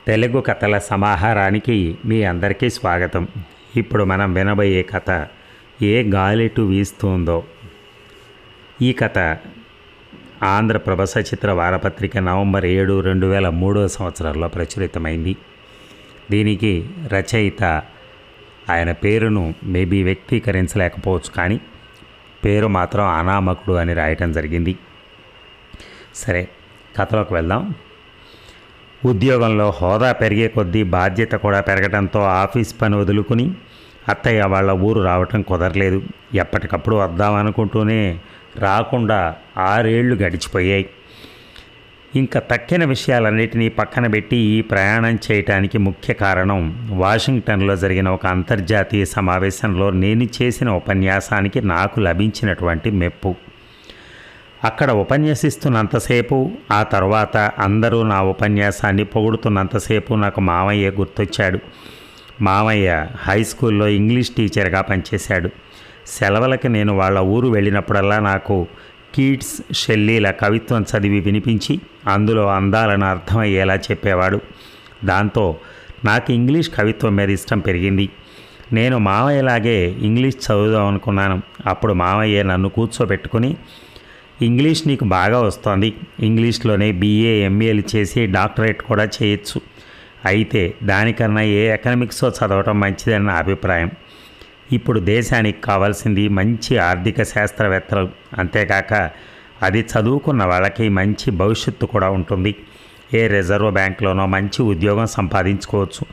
తెలుగు కథల సమాహారానికి మీ అందరికీ స్వాగతం. ఇప్పుడు మనం వినబోయే కథ ఏ గాలిటు వీస్తుందో. ఈ కథ ఆంధ్రప్రభ సచిత్ర వారపత్రిక నవంబర్ 7, 2003 ప్రచురితమైంది. దీనికి రచయిత ఆయన పేరును మేబీ వ్యక్తీకరించలేకపోవచ్చు, కానీ పేరు మాత్రం అనామకుడు అని రాయటం జరిగింది. సరే, కథలోకి వెళ్దాం. ఉద్యోగంలో హోదా పెరిగే కొద్దీ బాధ్యత కూడా పెరగడంతో ఆఫీస్ పని వదులుకుని అత్తయ్య వాళ్ళ ఊరు రావటం కుదరలేదు. ఎప్పటికప్పుడు వద్దామనుకుంటూనే రాకుండా 6 ఏళ్ళు గడిచిపోయాయి. ఇంకా తక్కిన విషయాలన్నిటినీ పక్కన పెట్టి ఈ ప్రయాణం చేయటానికి ముఖ్య కారణం వాషింగ్టన్లో జరిగిన ఒక అంతర్జాతీయ సమావేశంలో నేను చేసిన ఉపన్యాసానికి నాకు లభించినటువంటి మెప్పు. అక్కడ ఉపన్యసిస్తున్నంతసేపు, ఆ తర్వాత అందరూ నా ఉపన్యాసాన్ని పొగుడుతున్నంతసేపు నాకు మామయ్య గుర్తొచ్చాడు. మామయ్య హై స్కూల్లో ఇంగ్లీష్ టీచర్గా పనిచేశాడు. సెలవులకి నేను వాళ్ళ ఊరు వెళ్ళినప్పుడల్లా నాకు కీట్స్, షెల్లీల కవిత్వం చదివి వినిపించి అందులో అందాలను అర్థమయ్యేలా చెప్పేవాడు. దాంతో నాకు ఇంగ్లీష్ కవిత్వం మీద ఇష్టం పెరిగింది. నేను మామయ్యలాగే ఇంగ్లీష్ చదువుదాం అనుకున్నాను. అప్పుడు మామయ్య నన్ను కూర్చోబెట్టుకుని, ఇంగ్లీష్ నీకు బాగా వస్తోంది, ఇంగ్లీష్లోనే BA, MAలు చేసి డాక్టరేట్ కూడా చేయొచ్చు, అయితే దానికన్నా ఏ ఎకనామిక్సో చదవటం మంచిదని నా అభిప్రాయం. ఇప్పుడు దేశానికి కావాల్సింది మంచి ఆర్థిక శాస్త్రవేత్తలు, అంతేకాక అది చదువుకున్న వాళ్ళకి మంచి భవిష్యత్తు కూడా ఉంటుంది. ఏ రిజర్వ్ బ్యాంక్లోనో మంచి ఉద్యోగం సంపాదించుకోవచ్చు.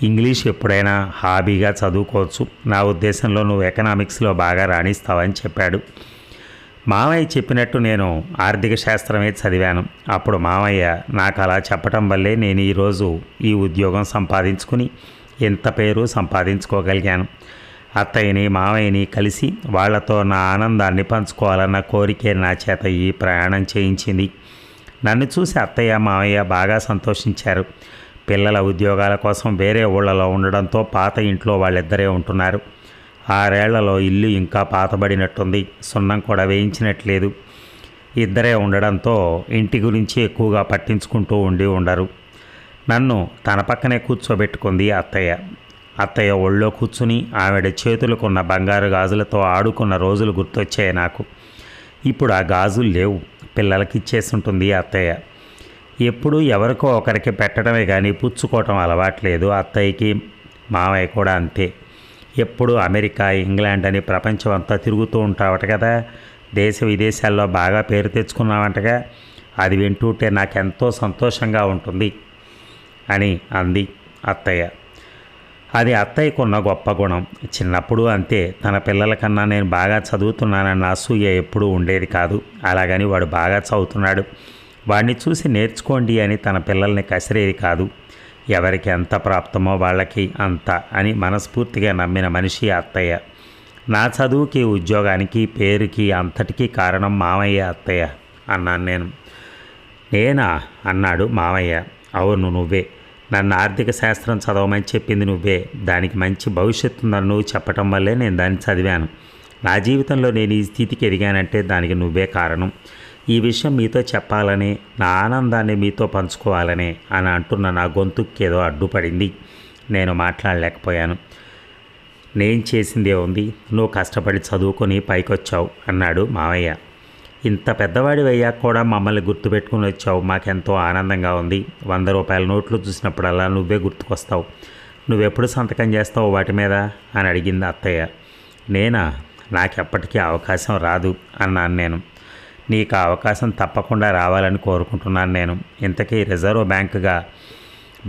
ఇంగ్లీష్ ఎప్పుడైనా హాబీగా చదువుకోవచ్చు. నా ఉద్దేశంలో నువ్వు ఎకనామిక్స్లో బాగా రాణిస్తావని చెప్పాడు. మామయ్య చెప్పినట్టు నేను ఆర్థిక శాస్త్రమే చదివాను. అప్పుడు మామయ్య నాకు అలా చెప్పటం వల్లే నేను ఈరోజు ఈ ఉద్యోగం సంపాదించుకుని ఎంత పేరు సంపాదించుకోగలిగాను. అత్తయ్యని మామయ్యని కలిసి వాళ్లతో నా ఆనందాన్ని పంచుకోవాలన్న కోరికే నా చేత ఈ ప్రయాణం చేయించింది. నన్ను చూసి అత్తయ్య మామయ్య బాగా సంతోషించారు. పిల్లల ఉద్యోగాల కోసం వేరే ఊళ్ళలో ఉండడంతో పాత ఇంట్లో వాళ్ళిద్దరే ఉంటున్నారు. 6 ఏళ్లలో ఇల్లు ఇంకా పాతబడినట్టుంది, సున్నం కూడా వేయించినట్లేదు. ఇద్దరే ఉండడంతో ఇంటి గురించి ఎక్కువగా పట్టించుకుంటూ ఉండరు. నన్ను తన పక్కనే కూర్చోబెట్టుకుంది అత్తయ్య. అత్తయ్య ఒళ్ళో కూర్చుని ఆవిడ చేతులకున్న బంగారు గాజులతో ఆడుకున్న రోజులు గుర్తొచ్చాయి నాకు. ఇప్పుడు ఆ గాజులు లేవు, పిల్లలకి ఇచ్చేస్తుంటుంది అత్తయ్య. ఎప్పుడూ ఎవరికో ఒకరికి పెట్టడమే కానీ పుచ్చుకోవటం అలవాట్లేదు అత్తయ్యకి. మామయ్య కూడా అంతే. ఎప్పుడు అమెరికా, ఇంగ్లాండ్ అని ప్రపంచం అంతా తిరుగుతూ ఉంటావట కదా, దేశ విదేశాల్లో బాగా పేరు తెచ్చుకున్నావంటగా, అది వింటుంటే నాకెంతో సంతోషంగా ఉంటుంది అని అంది అత్తయ్య. అది అత్తయ్యకున్న గొప్ప గుణం. చిన్నప్పుడు అంతే, తన పిల్లల కన్నా నేను బాగా చదువుతున్నానన్న అసూయ ఎప్పుడూ ఉండేది కాదు. అలాగని వాడు బాగా చదువుతున్నాడు, వాడిని చూసి నేర్చుకోండి అని తన పిల్లల్ని కసిరేది కాదు. ఎవరికి ఎంత ప్రాప్తమో వాళ్ళకి అంత అని మనస్ఫూర్తిగా నమ్మిన మనిషి అత్తయ్య. నా చదువుకి, ఉద్యోగానికి, పేరుకి అంతటికీ కారణం మామయ్య, అత్తయ్య అన్నాను నేను. నేనా అన్నాడు మామయ్య. అవును, నువ్వే. నన్ను ఆర్థిక శాస్త్రం చదవమని చెప్పింది నువ్వే. దానికి మంచి భవిష్యత్తు ఉందని నువ్వు చెప్పటం వల్లే నేను దాన్ని చదివాను. నా జీవితంలో నేను ఈ స్థితికి ఎదిగానంటే దానికి నువ్వే కారణం. ఈ విషయం మీతో చెప్పాలని, నా ఆనందాన్ని మీతో పంచుకోవాలని అని అంటున్న నా గొంతుకేదో అడ్డుపడింది. నేను మాట్లాడలేకపోయాను. నేను చేసిందే ఉంది, నువ్వు కష్టపడి చదువుకొని పైకొచ్చావు అన్నాడు మావయ్య. ఇంత పెద్దవాడి అయ్యాక కూడా మమ్మల్ని గుర్తుపెట్టుకుని వచ్చావు, మాకెంతో ఆనందంగా ఉంది. 100 రూపాయల నోట్లు చూసినప్పుడల్లా నువ్వే గుర్తుకొస్తావు. నువ్వెప్పుడు సంతకం చేస్తావు వాటి మీద అని అడిగింది అత్తయ్య. నేనా? నాకెప్పటికీ అవకాశం రాదు అన్నాను నేను. నీకు ఆ అవకాశం తప్పకుండా రావాలని కోరుకుంటున్నాను నేను. ఇంతకీ రిజర్వ్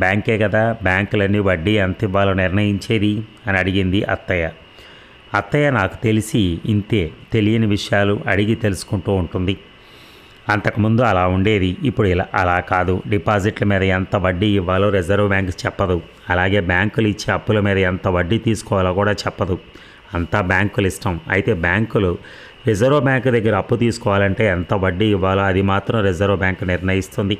బ్యాంకే కదా బ్యాంకులన్నీ వడ్డీ ఎంత ఇవ్వాలో నిర్ణయించేది అని అడిగింది అత్తయ్య. అత్తయ్య నాకు తెలిసి ఇంతే, తెలియని విషయాలు అడిగి తెలుసుకుంటూ ఉంటుంది. అంతకుముందు అలా ఉండేది, ఇప్పుడు అలా కాదు. డిపాజిట్ల మీద ఎంత వడ్డీ ఇవ్వాలో రిజర్వ్ బ్యాంక్ చెప్పదు. అలాగే బ్యాంకులు ఇచ్చే అప్పుల మీద ఎంత వడ్డీ తీసుకోవాలో కూడా చెప్పదు. అంతా బ్యాంకులు ఇష్టం. అయితే బ్యాంకులు రిజర్వ్ బ్యాంక్ దగ్గర అప్పు తీసుకోవాలంటే ఎంత వడ్డీ ఇవ్వాలో అది మాత్రం రిజర్వ్ బ్యాంక్ నిర్ణయిస్తుంది.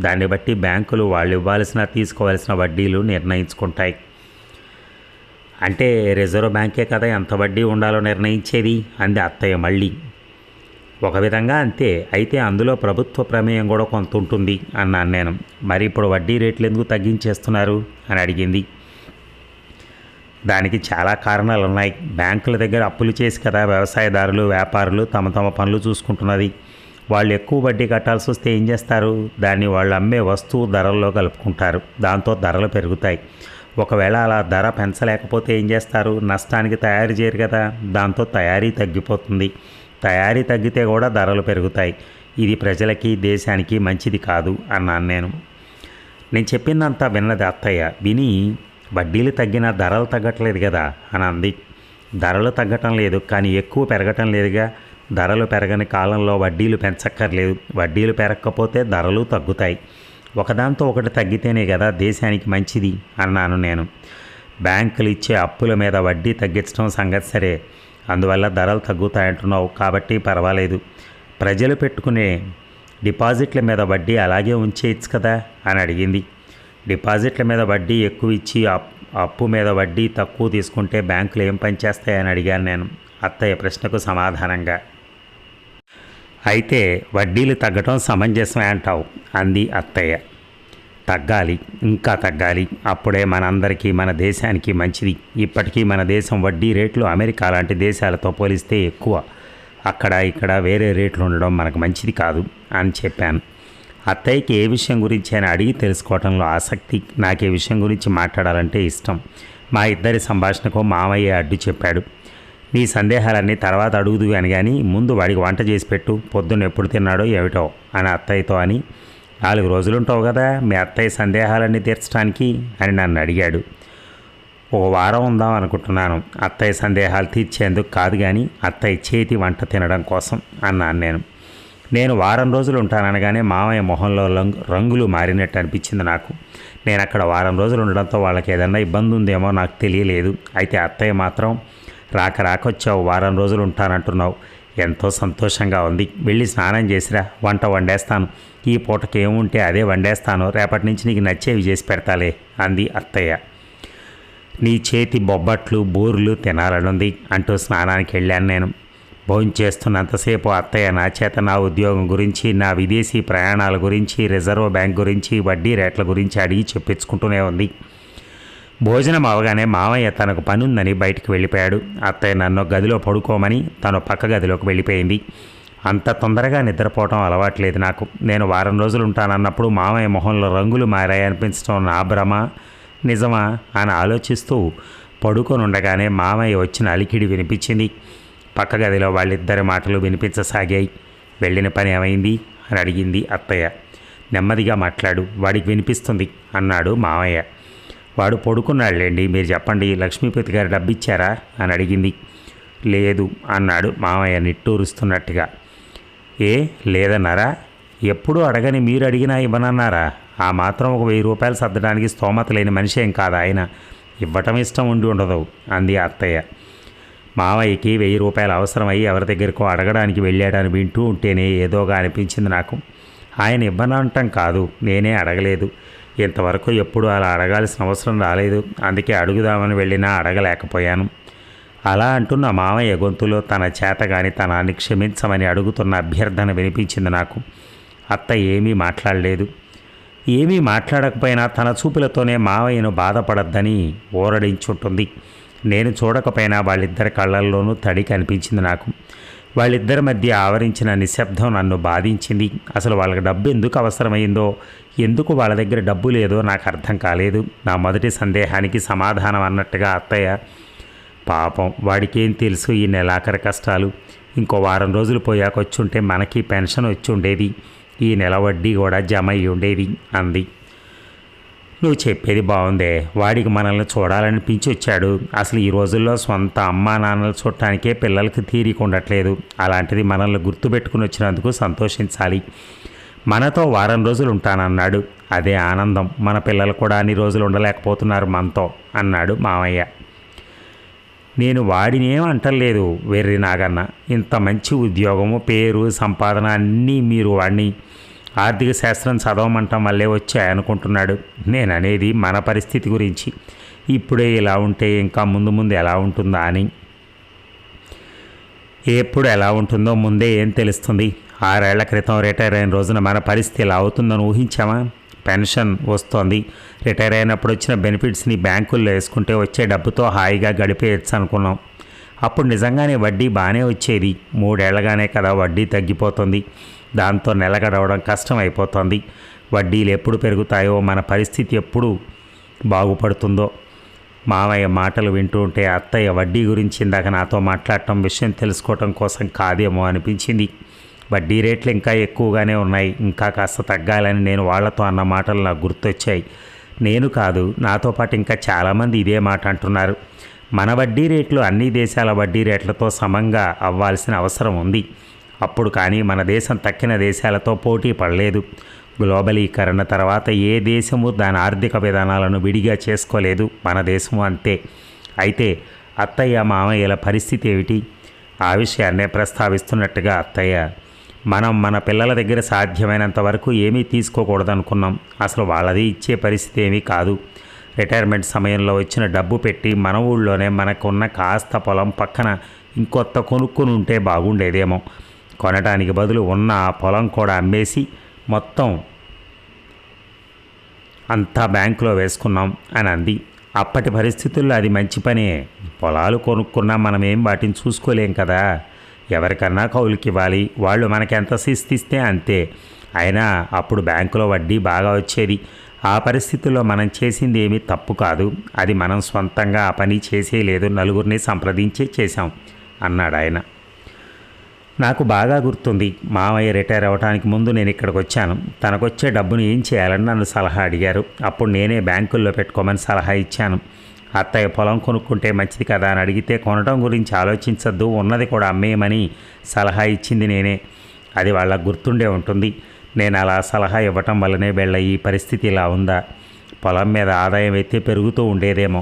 దాన్ని బట్టి బ్యాంకులు వాళ్ళు ఇవ్వాల్సిన, తీసుకోవాల్సిన వడ్డీలు నిర్ణయించుకుంటాయి. అంటే రిజర్వ్ బ్యాంకే కదా ఎంత వడ్డీ ఉండాలో నిర్ణయించేది అంది అత్తయ్య మళ్ళీ. ఒక విధంగా అంతే. అయితే అందులో ప్రభుత్వ ప్రమేయం కూడా కొంత ఉంటుంది అన్నాను నేను. మరి ఇప్పుడు వడ్డీ రేట్లు ఎందుకు తగ్గించేస్తున్నారు అని అడిగింది. దానికి చాలా కారణాలు ఉన్నాయి. బ్యాంకుల దగ్గర అప్పులు చేసి కదా వ్యవసాయదారులు, వ్యాపారులు తమ తమ పనులు చూసుకుంటున్నది. వాళ్ళు ఎక్కువ వడ్డీ కట్టాల్సి వస్తే ఏం చేస్తారు? దాన్ని వాళ్ళు అమ్మే వస్తువు ధరల్లో కలుపుకుంటారు. దాంతో ధరలు పెరుగుతాయి. ఒకవేళ అలా ధర పెంచలేకపోతే ఏం చేస్తారు? నష్టానికి తయారు చేయరు కదా. దాంతో తయారీ తగ్గిపోతుంది. తయారీ తగ్గితే కూడా ధరలు పెరుగుతాయి. ఇది ప్రజలకి, దేశానికి మంచిది కాదు అన్నాను నేను. నేను చెప్పిందంతా విన్నది అత్తయ్య. విని వడ్డీలు తగ్గినా ధరలు తగ్గట్లేదు కదా అని అంది. ధరలు తగ్గటం లేదు, కానీ ఎక్కువ పెరగటం లేదుగా. ధరలు పెరగని కాలంలో వడ్డీలు పెంచక్కర్లేదు. వడ్డీలు పెరగకపోతే ధరలు తగ్గుతాయి. ఒకదాంతో ఒకటి తగ్గితేనే కదా దేశానికి మంచిది అన్నాను నేను. బ్యాంకులు ఇచ్చే అప్పుల మీద వడ్డీ తగ్గించడం సంగతి సరే, అందువల్ల ధరలు తగ్గుతాయంటున్నావు కాబట్టి పర్వాలేదు. ప్రజలు పెట్టుకునే డిపాజిట్ల మీద వడ్డీ అలాగే ఉంచేయచ్చు కదా అని అడిగింది. డిపాజిట్ల మీద వడ్డీ ఎక్కువ ఇచ్చి అప్పు మీద వడ్డీ తక్కువ తీసుకుంటే బ్యాంకులు ఏం పనిచేస్తాయని అడిగాను నేను అత్తయ్య ప్రశ్నకు సమాధానంగా. అయితే వడ్డీలు తగ్గటం సమంజసమే అంటావు అంది అత్తయ్య. తగ్గాలి, ఇంకా తగ్గాలి. అప్పుడే మనందరికీ, మన దేశానికి మంచిది. ఇప్పటికీ మన దేశం వడ్డీ రేట్లు అమెరికా లాంటి దేశాలతో పోలిస్తే ఎక్కువ. అక్కడ ఇక్కడ వేరే రేట్లు ఉండడం మనకు మంచిది కాదు అని చెప్పాను. అత్తయ్యకి ఏ విషయం గురించి అని అడిగి తెలుసుకోవడంలో ఆసక్తి. నాకు ఏ విషయం గురించి మాట్లాడాలంటే ఇష్టం. మా ఇద్దరి సంభాషణకు మామయ్య అడ్డు చెప్పాడు. నీ సందేహాలన్నీ తర్వాత అడుగుదు అని, కానీ ముందు వాడికి వంట చేసి పెట్టు, పొద్దున్న ఎప్పుడు తిన్నాడో ఏమిటో అని అత్తయ్యతో అని. 4 రోజులుంటావు కదా మీ అత్తయ్య సందేహాలన్నీ తీర్చడానికి అని నన్ను అడిగాడు. ఓ వారం ఉందాం అనుకుంటున్నాను. అత్తయ్య సందేహాలు తీర్చేందుకు కాదు, కానీ అత్తయ్య చేతి వంట తినడం కోసం అన్నాను నేను. నేను వారం రోజులు ఉంటాననగానే మామయ్య మొహంలో రంగులు మారినట్టు అనిపించింది నాకు. నేను అక్కడ వారం రోజులు ఉండడంతో వాళ్ళకి ఏదన్నా ఇబ్బంది ఉందేమో నాకు తెలియలేదు. అయితే అత్తయ్య మాత్రం రాకొచ్చావు, వారం రోజులు ఉంటానంటున్నావు, ఎంతో సంతోషంగా ఉంది. వెళ్ళి స్నానం చేసిరా, వంట వండేస్తాను. ఈ పూటకి ఏముంటే అదే వండేస్తాను. రేపటి నుంచి నీకు నచ్చేవి చేసి పెడతాలే అంది అత్తయ్య. నీ చేతి బొబ్బట్లు, బూరెలు తినాలనుంది అంటూ స్నానానికి వెళ్ళాను నేను. భోంచేస్తున్నంతసేపు అత్తయ్య నా చేత నా ఉద్యోగం గురించి, నా విదేశీ ప్రయాణాల గురించి, రిజర్వ్ బ్యాంక్ గురించి, వడ్డీ రేట్ల గురించి అడిగి చెప్పించుకుంటూనే ఉంది. భోజనం అవగానే మామయ్య తనకు పని ఉందని బయటికి వెళ్ళిపోయాడు. అత్తయ్య నన్ను గదిలో పడుకోమని తను పక్క గదిలోకి వెళ్ళిపోయింది. అంత తొందరగా నిద్రపోవటం అలవాట్లేదు నాకు. నేను వారం రోజులు ఉంటానన్నప్పుడు మామయ్య మొహంలో రంగులు మారాయనిపించడం నా భ్రమ నిజమా అని ఆలోచిస్తూ పడుకొని ఉండగానే మామయ్య వచ్చిన అలికిడి వినిపించింది. పక్క గదిలో వాళ్ళిద్దరి మాటలు వినిపించసాగాయి. వెళ్ళిన పని ఏమైంది అని అడిగింది అత్తయ్య. నెమ్మదిగా మాట్లాడు, వాడికి వినిపిస్తుంది అన్నాడు మామయ్య. వాడు పడుకున్నాడులేండి, మీరు చెప్పండి. లక్ష్మీపతి గారు డబ్బిచ్చారా అని అడిగింది. లేదు అన్నాడు మామయ్య నిట్టూరుస్తున్నట్టుగా. ఏ లేదన్నారా? ఎప్పుడూ అడగని మీరు అడిగినా ఇవ్వనన్నారా? ఆ మాత్రం ఒక 1000 రూపాయలు సర్దడానికి స్తోమత లేని మనిషి ఏం కాదు ఆయన. ఇవ్వటం ఇష్టం ఉండి ఉండదు అంది అత్తయ్య. మామయ్యకి 1000 రూపాయలు అవసరమై ఎవరి దగ్గరకో అడగడానికి వెళ్ళాడని వింటూ ఉంటేనే ఏదోగా అనిపించింది నాకు. ఆయన ఇవ్వనంటం కాదు, నేనే అడగలేదు. ఇంతవరకు ఎప్పుడు అలా అడగాల్సిన అవసరం రాలేదు. అందుకే అడుగుదామని వెళ్ళినా అడగలేకపోయాను. అలా అంటున్న మామయ్య గొంతులో తన చేతగాని తనాన్ని క్షమించమని అడుగుతున్న అభ్యర్థన వినిపించింది నాకు. అత్త ఏమీ మాట్లాడలేదు. ఏమీ మాట్లాడకపోయినా తన చూపులతోనే మామయ్యను బాధపడద్దని ఊరడించుంటుంది. నేను చూడకపోయినా వాళ్ళిద్దరి కళ్ళల్లోనూ తడి కనిపించింది నాకు. వాళ్ళిద్దరి మధ్య ఆవరించిన నిశ్శబ్దం నన్ను బాధించింది. అసలు వాళ్ళకి డబ్బు ఎందుకు అవసరమైందో, ఎందుకు వాళ్ళ దగ్గర డబ్బు లేదో నాకు అర్థం కాలేదు. నా మొదటి సందేహానికి సమాధానం అన్నట్టుగా అత్తయ్య, పాపం వాడికేం తెలుసు ఈ నెలాఖరి కష్టాలు. ఇంకో వారం రోజులు పోయాక వచ్చుంటే మనకి పెన్షన్ వచ్చి ఉండేది, ఈ నెల వడ్డీ కూడా జమ అయ్యి ఉండేది అంది. నువ్వు చెప్పేది బాగుందే. వాడికి మనల్ని చూడాలనిపించి వచ్చాడు. అసలు ఈ రోజుల్లో సొంత అమ్మా నాన్నలు చూడటానికే పిల్లలకి తీరిక ఉండట్లేదు. అలాంటిది మనల్ని గుర్తుపెట్టుకుని వచ్చినందుకు సంతోషించాలి. మనతో వారం రోజులు ఉంటానన్నాడు, అదే ఆనందం. మన పిల్లలు కూడా అన్ని రోజులు ఉండలేకపోతున్నారు మనతో అన్నాడు మామయ్య. నేను వాడినేం అంటలేదు వెర్రి నాగన్న. ఇంత మంచి ఉద్యోగము, పేరు, సంపాదన అన్నీ మీరు వాడిని ఆర్థిక శాస్త్రం చదవమంటం వల్లే వచ్చాయనుకుంటున్నాడు. నేను అనేది మన పరిస్థితి గురించి. ఇప్పుడే ఇలా ఉంటే ఇంకా ముందు ముందు ఎలా ఉంటుందా అని. ఎప్పుడు ఎలా ఉంటుందో ముందే ఏం తెలుస్తుంది. 6 ఏళ్ల క్రితం రిటైర్ అయిన రోజున మన పరిస్థితి ఎలా అవుతుందని ఊహించామా? పెన్షన్ వస్తోంది, రిటైర్ అయినప్పుడు వచ్చిన బెనిఫిట్స్ని బ్యాంకుల్లో వేసుకుంటే వచ్చే డబ్బుతో హాయిగా గడిపేయచ్చు అనుకున్నాం. అప్పుడు నిజంగానే వడ్డీ బాగానే వచ్చేది. 3 ఏళ్లగానే కదా వడ్డీ తగ్గిపోతుంది. దాంతో నెల గడవడం కష్టం అయిపోతుంది. వడ్డీలు ఎప్పుడు పెరుగుతాయో, మన పరిస్థితి ఎప్పుడు బాగుపడుతుందో. మామయ్య మాటలు వింటూ ఉంటే అత్తయ్య వడ్డీ గురించి ఇందాక నాతో మాట్లాడటం విషయం తెలుసుకోవటం కోసం కాదేమో అనిపించింది. వడ్డీ రేట్లు ఇంకా ఎక్కువగానే ఉన్నాయి, ఇంకా కాస్త తగ్గాలని నేను వాళ్లతో అన్న మాటలు నాకు గుర్తొచ్చాయి. నేను కాదు, నాతో పాటు ఇంకా చాలామంది ఇదే మాట అంటున్నారు. మన వడ్డీ రేట్లు అన్ని దేశాల వడ్డీ రేట్లతో సమంగా అవ్వాల్సిన అవసరం ఉంది. అప్పుడు కానీ మన దేశం తక్కిన దేశాలతో పోటీ పడలేదు. గ్లోబలీకరణ తర్వాత ఏ దేశము దాని ఆర్థిక విధానాలను విడిగా చేసుకోలేదు. మన దేశము అంతే. అయితే అత్తయ్య మామయ్యల పరిస్థితి ఏమిటి? ఆ విషయాన్నే ప్రస్తావిస్తున్నట్టుగా అత్తయ్య, మనం మన పిల్లల దగ్గర సాధ్యమైనంత వరకు ఏమీ తీసుకోకూడదనుకున్నాం. అసలు వాళ్ళది ఇచ్చే పరిస్థితి ఏమీ కాదు. రిటైర్మెంట్ సమయంలో వచ్చిన డబ్బు పెట్టి మన ఊళ్ళోనే మనకున్న కాస్త పొలం పక్కన ఇంకొత్త కొనుక్కుని ఉంటే బాగుండేదేమో. కొనడానికి బదులు ఉన్న ఆ పొలం కూడా అమ్మేసి మొత్తం అంతా బ్యాంకులో వేసుకున్నాం అని అంది. అప్పటి పరిస్థితుల్లో అది మంచి పనే. పొలాలు కొనుక్కున్నా మనమేం వాటిని చూసుకోలేం కదా. ఎవరికన్నా కౌలుకి ఇవ్వాలి, వాళ్ళు మనకి ఎంత శిస్తిస్తే అంతే. అయినా అప్పుడు బ్యాంకులో వడ్డీ బాగా వచ్చేది. ఆ పరిస్థితుల్లో మనం చేసింది ఏమీ తప్పు కాదు. అది మనం సొంతంగా ఆ పని చేసేయలేదు, నలుగురిని సంప్రదించే చేశాం అన్నాడు ఆయన. నాకు బాగా గుర్తుంది, మామయ్య రిటైర్ అవ్వడానికి ముందు నేను ఇక్కడికి వచ్చాను. తనకొచ్చే డబ్బును ఏం చేయాలని నన్ను సలహా అడిగారు. అప్పుడు నేనే బ్యాంకుల్లో పెట్టుకోమని సలహా ఇచ్చాను. అత్తయ్య పొలం కొనుక్కుంటే మంచిది కదా అని అడిగితే కొనడం గురించి ఆలోచించద్దు, ఉన్నది కూడా అమ్మేయమని సలహా ఇచ్చింది నేనే. అది వాళ్ళకు గుర్తుండే ఉంటుంది. నేను అలా సలహా ఇవ్వటం వల్లనే వీళ్ళ ఈ పరిస్థితి ఇలా ఉందా? పొలం మీద ఆదాయం అయితే పెరుగుతూ ఉండేదేమో.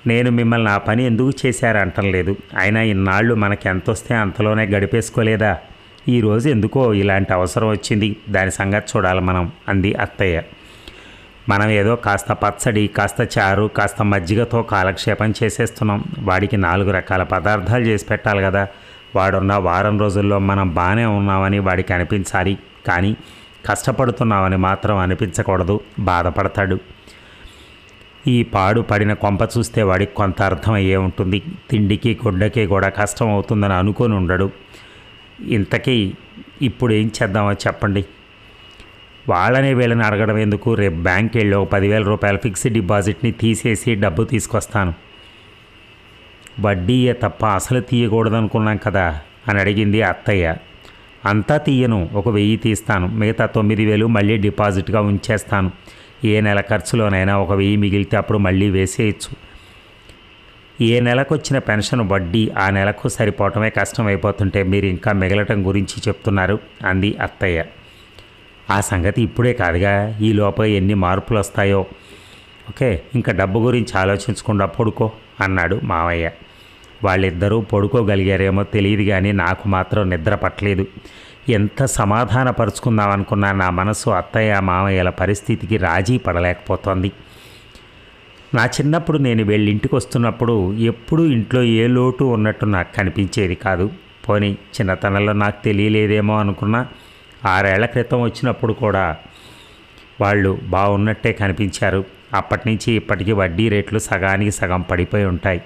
నేను మిమ్మల్ని ఆ పని ఎందుకు చేశారంటం లేదు. అయినా ఇన్నాళ్ళు మనకి ఎంత వస్తే అంతలోనే గడిపేసుకోలేదా? ఈరోజు ఎందుకో ఇలాంటి అవసరం వచ్చింది, దాని సంగతి చూడాలి మనం అంది అత్తయ్య. మనం ఏదో కాస్త పచ్చడి, కాస్త చారు, కాస్త మజ్జిగతో కాలక్షేపం చేసేస్తున్నాం. వాడికి 4 రకాల పదార్థాలు చేసి పెట్టాలి కదా. వాడున్న వారం రోజుల్లో మనం బాగానే ఉన్నామని వాడికి అనిపించాలి. కానీ కష్టపడుతున్నామని మాత్రం అనిపించకూడదు, బాధపడతాడు. ఈ పాడు పడిన కొంప చూస్తే వాడికి కొంత అర్థం అయ్యే ఉంటుంది. తిండికి గుడ్డకి కూడా కష్టం అవుతుందని అనుకొని ఉండడు. ఇంతకీ ఇప్పుడు ఏం చేద్దామో చెప్పండి. వాళ్ళనే వీళ్ళని అడగడం ఎందుకు? రేపు బ్యాంక్ వెళ్ళి ఒక 10,000 రూపాయల ఫిక్స్డ్ డిపాజిట్ని తీసేసి డబ్బు తీసుకొస్తాను. వడ్డీయే తప్ప అసలు తీయకూడదనుకున్నాం కదా అని అడిగింది అత్తయ్య. అంతా తీయను, ఒక 1000 తీస్తాను. మిగతా 9,000 మళ్ళీ డిపాజిట్గా ఉంచేస్తాను. ఏ నెల ఖర్చులోనైనా ఒక 1000 మిగిలితే అప్పుడు మళ్ళీ వేసేయచ్చు. ఏ నెలకు వచ్చిన పెన్షన్ వడ్డీ ఆ నెలకు సరిపోవటమే కష్టమైపోతుంటే మీరు ఇంకా మిగలటం గురించి చెప్తున్నారు అంది అత్తయ్య. ఆ సంగతి ఇప్పుడే కాదుగా, ఈ లోపల ఎన్ని మార్పులు వస్తాయో. ఓకే, ఇంకా డబ్బు గురించి ఆలోచించకుండా పడుకో అన్నాడు మావయ్య. వాళ్ళిద్దరూ పడుకోగలిగారేమో తెలియదు, కానీ నాకు మాత్రం నిద్ర పట్టలేదు. ఎంత సమాధానపరుచుకుందామనుకున్నా నా మనసు అత్తయ్య మామయ్యల పరిస్థితికి రాజీ పడలేకపోతోంది. నా చిన్నప్పుడు నేను వీళ్ళింటికి వస్తున్నప్పుడు ఎప్పుడూ ఇంట్లో ఏ లోటు ఉన్నట్టు నాకు కనిపించేది కాదు. పోనీ చిన్నతనంలో నాకు తెలియలేదేమో అనుకున్నా. 6 ఏళ్ల క్రితం వచ్చినప్పుడు కూడా వాళ్ళు బాగున్నట్టే కనిపించారు. అప్పటి నుంచి ఇప్పటికీ వడ్డీ రేట్లు సగానికి సగం పడిపోయి ఉంటాయి.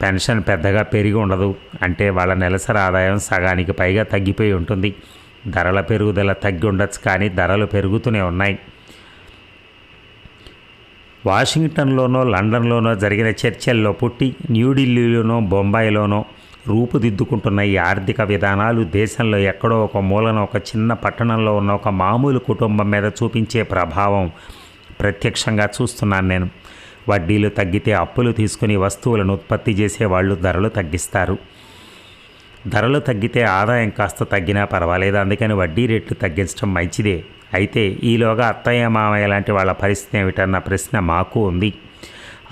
పెన్షన్ పెద్దగా పెరిగి ఉండదు. అంటే వాళ్ళ నెలసరి ఆదాయం సగానికి పైగా తగ్గిపోయి ఉంటుంది. ధరల పెరుగుదల తగ్గి ఉండొచ్చు, కానీ ధరలు పెరుగుతూనే ఉన్నాయి. వాషింగ్టన్లోనో లండన్లోనో జరిగిన చర్చల్లో పుట్టి న్యూఢిల్లీలోనో బొంబాయిలోనో రూపుదిద్దుకుంటున్న ఈ ఆర్థిక విధానాలు దేశంలో ఎక్కడో ఒక మూలన ఒక చిన్న పట్టణంలో ఉన్న ఒక మామూలు కుటుంబం మీద చూపించే ప్రభావం ప్రత్యక్షంగా చూస్తున్నాను నేను. వడ్డీలు తగ్గితే అప్పులు తీసుకుని వస్తువులను ఉత్పత్తి చేసేవాళ్ళు ధరలు తగ్గిస్తారు. ధరలు తగ్గితే ఆదాయం కాస్త తగ్గినా పర్వాలేదు, అందుకని వడ్డీ రేట్లు తగ్గించడం మంచిదే. అయితే ఈలోగా అత్తయ్య మామయ్య లాంటి వాళ్ళ పరిస్థితి ఏమిటన్న ప్రశ్న మాకు ఉంది.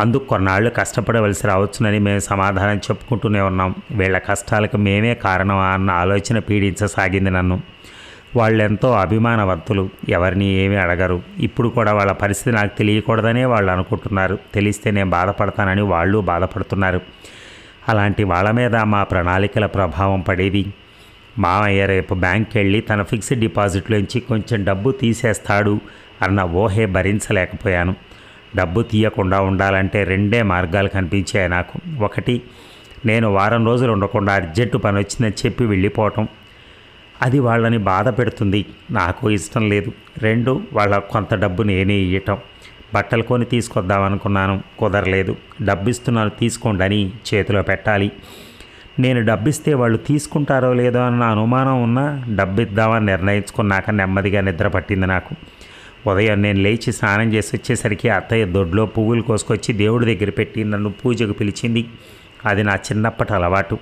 అందుకు కొన్నాళ్ళు కష్టపడవలసి రావచ్చునని మేము సమాధానం చెప్పుకుంటూనే ఉన్నాం. వీళ్ళ కష్టాలకు మేమే కారణమా అన్న ఆలోచన పీడించసాగింది నన్ను. వాళ్ళెంతో అభిమానవంతులు, ఎవరిని ఏమీ అడగరు. ఇప్పుడు కూడా వాళ్ళ పరిస్థితి నాకు తెలియకూడదనే వాళ్ళు అనుకుంటున్నారు. తెలిస్తే నేను బాధపడతానని వాళ్ళు బాధపడుతున్నారు. అలాంటి వాళ్ళ మీద మా ప్రణాళికల ప్రభావం పడేది. మామయ్య రేపు బ్యాంక్కి వెళ్ళి తన ఫిక్స్డ్ డిపాజిట్లోంచి కొంచెం డబ్బు తీసేస్తాడు అన్న ఊహే భరించలేకపోయాను. డబ్బు తీయకుండా ఉండాలంటే రెండే మార్గాలు కనిపించాయి నాకు. ఒకటి, నేను వారం రోజులు ఉండకుండా అర్జెంటు పని వచ్చిందని చెప్పి వెళ్ళిపోవటం. అది వాళ్ళని బాధ పెడుతుంది, నాకు ఇష్టం లేదు. రెండు, వాళ్ళ కొంత డబ్బు నేనే ఇవ్వటం. బట్టలు కొని తీసుకొద్దామనుకున్నాను, కుదరలేదు. డబ్బిస్తున్నాను తీసుకోండి అని చేతిలో పెట్టాలి. నేను డబ్బిస్తే వాళ్ళు తీసుకుంటారో లేదో అన్న అనుమానం ఉన్నా డబ్బిద్దామని నిర్ణయించుకున్నాక నెమ్మదిగా నిద్ర పట్టింది నాకు. ఉదయం నేను లేచి స్నానం చేసి వచ్చేసరికి అత్తయ్య దొడ్లో పువ్వులు కోసుకొచ్చి దేవుడి దగ్గర పెట్టి నన్ను పూజకు పిలిచింది. అది నా చిన్నప్పటి అలవాటు.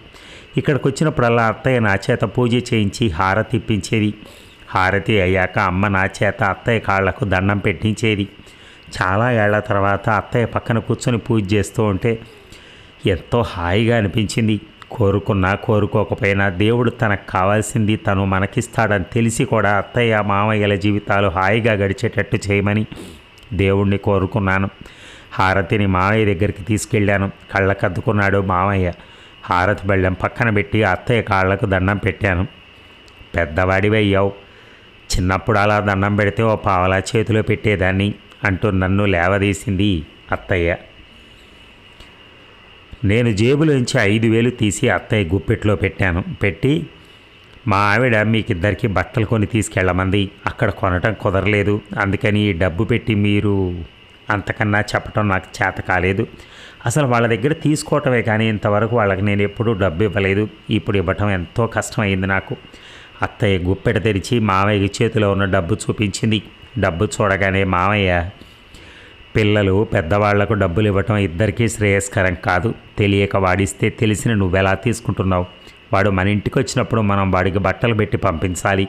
ఇక్కడికి వచ్చినప్పుడల్లా అత్తయ్య నా చేత పూజ చేయించి హారతి ఇప్పించేది. హారతి అయ్యాక అమ్మ నా చేత అత్తయ్య కాళ్లకు దండం పెట్టించేది. చాలా ఏళ్ల తర్వాత అత్తయ్య పక్కన కూర్చొని పూజ చేస్తూ ఉంటే ఎంతో హాయిగా అనిపించింది. కోరుకున్నా కోరుకోకపోయినా దేవుడు తనకు కావాల్సింది తను మనకిస్తాడని తెలిసి కూడా అత్తయ్య మామయ్యల జీవితాలు హాయిగా గడిచేటట్టు చేయమని దేవుణ్ణి కోరుకున్నాను. హారతిని మామయ్య దగ్గరికి తీసుకెళ్ళాను. కళ్ళకద్దుకున్నాడు మామయ్య. హారతి బెళ్ళం పక్కన పెట్టి అత్తయ్య కాళ్లకు దండం పెట్టాను. పెద్దవాడివయ్యావు, చిన్నప్పుడు అలా దండం పెడితే ఓ పావలా చేతిలో పెట్టేదాన్ని అంటూ నన్ను లేవదీసింది అత్తయ్య. నేను జేబులోంచి 5,000 తీసి అత్తయ్య గుప్పెట్లో పెట్టాను. పెట్టి, మా ఆవిడ మీకిద్దరికి బట్టలు కొని తీసుకెళ్ళమంది, అక్కడ కొనటం కుదరలేదు, అందుకని ఈ డబ్బు పెట్టి మీరు అంతకన్నా చెప్పటం నాకు చేత కాలేదు. అసలు వాళ్ళ దగ్గర తీసుకోవటమే కానీ ఇంతవరకు వాళ్ళకి నేను ఎప్పుడూ డబ్బు ఇవ్వలేదు. ఇప్పుడు ఇవ్వటం ఎంతో కష్టమైంది నాకు. అత్తయ్య గుప్పెట తెరిచి మామయ్య చేతిలో ఉన్న డబ్బు చూపించింది. డబ్బు చూడగానే మామయ్య, పిల్లలు పెద్దవాళ్లకు డబ్బులు ఇవ్వటం ఇద్దరికీ శ్రేయస్కరం కాదు. తెలియక వాడిస్తే తెలిసిన నువ్వెలా తీసుకుంటున్నావు? వాడు మన ఇంటికి వచ్చినప్పుడు మనం వాడికి బట్టలు పెట్టి పంపించాలి.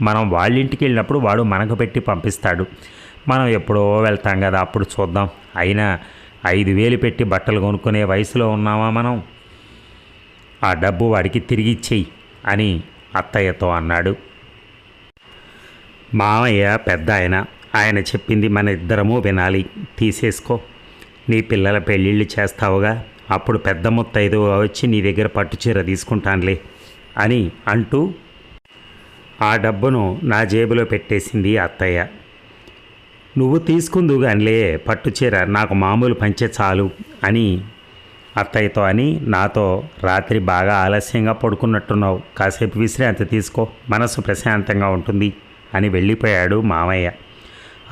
మనం వాళ్ళ ఇంటికి వెళ్ళినప్పుడు వాడు మనకు పెట్టి పంపిస్తాడు. మనం ఎప్పుడో వెళ్తాం కదా, అప్పుడు చూద్దాం. అయినా 5,000 పెట్టి బట్టలు కొనుక్కునే వయసులో ఉన్నామా మనం? ఆ డబ్బు వాడికి తిరిగి ఇచ్చేయి అని అత్తయ్యతో అన్నాడు. మామయ్య పెద్ద ఆయన చెప్పింది మన ఇద్దరము వినాలి. తీసేసుకో, నీ పిల్లల పెళ్ళిళ్ళు చేస్తావుగా, అప్పుడు పెద్ద ముత్తైదుగా వచ్చి నీ దగ్గర పట్టుచీర తీసుకుంటానులే అని అంటూ ఆ డబ్బును నా జేబులో పెట్టేసింది అత్తయ్య. నువ్వు తీసుకుందువు గానిలే పట్టుచీర, నాకు మామూలు పంచె చాలు అని అత్తయ్యతో అని నాతో, రాత్రి బాగా ఆలస్యంగా పడుకున్నట్టున్నావు, కాసేపు విశ్రాంతి తీసుకో, మనసు ప్రశాంతంగా ఉంటుంది అని వెళ్ళిపోయాడు మామయ్య.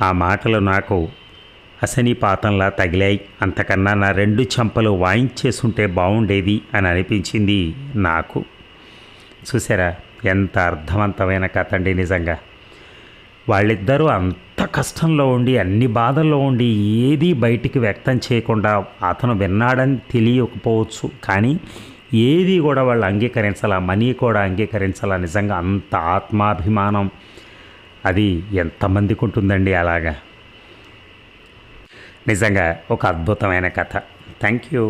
ఆ మాటలు నాకు అసనీపాతంలా తగిలాయి. అంతకన్నా నా 2 చెంపలు వాయించేసుంటే బాగుండేది అని అనిపించింది నాకు. చూసారా ఎంత అర్థవంతమైన కథ అండి. నిజంగా వాళ్ళిద్దరూ అంత కష్టంలో ఉండి అన్ని బాధల్లో ఉండి ఏదీ బయటికి వ్యక్తం చేయకుండా అతను విన్నాడని తెలియకపోవచ్చు, కానీ ఏది కూడా వాళ్ళు అంగీకరించాలా, మనీ కూడా అంగీకరించాలా. నిజంగా అంత ఆత్మాభిమానం అది ఎంతమందికి ఉంటుందండి అలాగా. నిజంగా ఒక అద్భుతమైన కథ. Thank you.